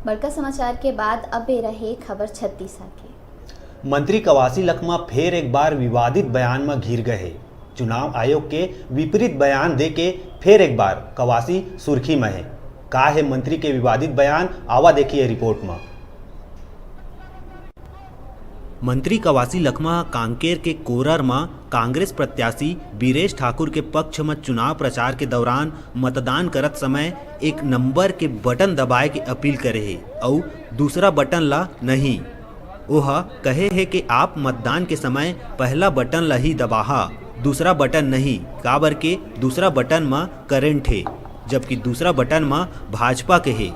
बड़का समाचार के बाद अब ए रहे खबर छत्तीसगढ़ के। मंत्री कवासी लखमा फिर एक बार विवादित बयान में घिर गए। चुनाव आयोग के विपरीत बयान दे के फिर एक बार कवासी सुर्खी में है। का है मंत्री के विवादित बयान, आवा देखिए रिपोर्ट में। मंत्री कवासी लखमा कांकेर के कोरर में कांग्रेस प्रत्याशी बीरेश ठाकुर के पक्ष में चुनाव प्रचार के दौरान मतदान करत समय एक नंबर के बटन दबाए के अपील करे है और दूसरा बटन ला नहीं। ओह कहे है कि आप मतदान के समय पहला बटन ला ही दबाहा, दूसरा बटन नहीं, काबर के दूसरा बटन में करंट है जबकि दूसरा बटन में भाजपा के है।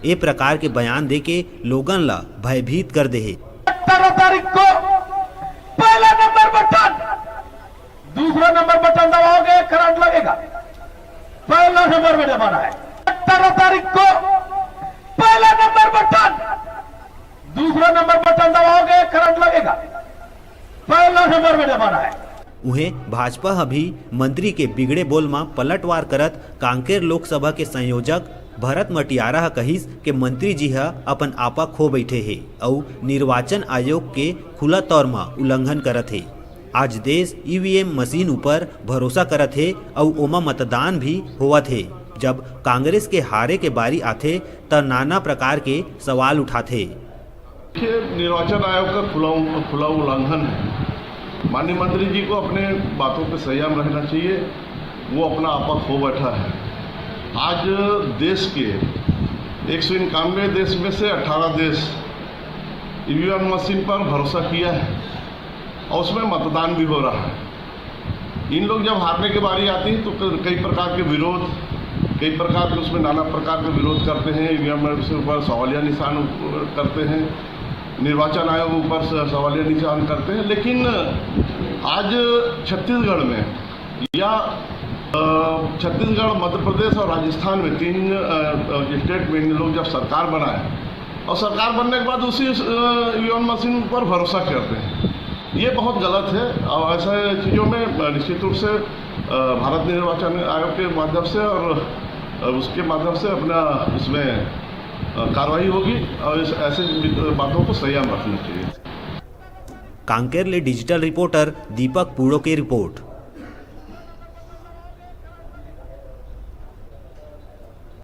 ए प्रकार के बयान दे के लोगन ला भयभीत कर दे है। 18 तारीख को पहला नंबर बटन, दूसरा नंबर बटन दबाओगे करंट लगेगा। पहला नंबर में दबाना है। 18 तारीख को पहला नंबर बटन, दूसरा नंबर बटन दबाओगे करंट लगेगा। पहला नंबर में दबाना है। उन्हें भाजपा अभी मंत्री के बिगड़े बोल में पलटवार करत कांकेर लोकसभा के संयोजक भरत मटियारा कहिस के मंत्री जी अपन आपा खो बैठे है और निर्वाचन आयोग के खुला तौर में उल्लंघन करत है। आज देश ईवीएम मशीन ऊपर भरोसा करत है और ओमा मतदान भी होवत है। जब कांग्रेस के हारे के बारी आथे त नाना प्रकार के सवाल उठाते। निर्वाचन आयोग का खुला उल्लंघन है। माननीय मंत्री जी को अपने बातों पे संयम रहना चाहिए। वो अपना आपा खो बैठा है। आज देश के 191 देश में से 18 देश ईवीएम मशीन पर भरोसा किया है और उसमें मतदान भी हो रहा है। इन लोग जब हारने की बारी आती है तो कई प्रकार के उसमें नाना प्रकार के विरोध करते हैं। ईवीएम से ऊपर सवालिया निशान करते हैं, निर्वाचन आयोग ऊपर सवालिया निशान करते हैं। लेकिन आज छत्तीसगढ़ में या छत्तीसगढ़, मध्य प्रदेश और राजस्थान में 3 स्टेट में इन लोग जब सरकार बनाए और सरकार बनने के बाद उसी ईवीएम मशीन पर भरोसा करते हैं, ये बहुत गलत है। और ऐसे चीज़ों में निश्चित रूप से भारत निर्वाचन आयोग के माध्यम से और उसके माध्यम से अपना इसमें कार्रवाई होगी और ऐसे बातों को संयम रखना चाहिए। कांकेर ले डिजिटल रिपोर्टर दीपक पूड़ो की रिपोर्ट।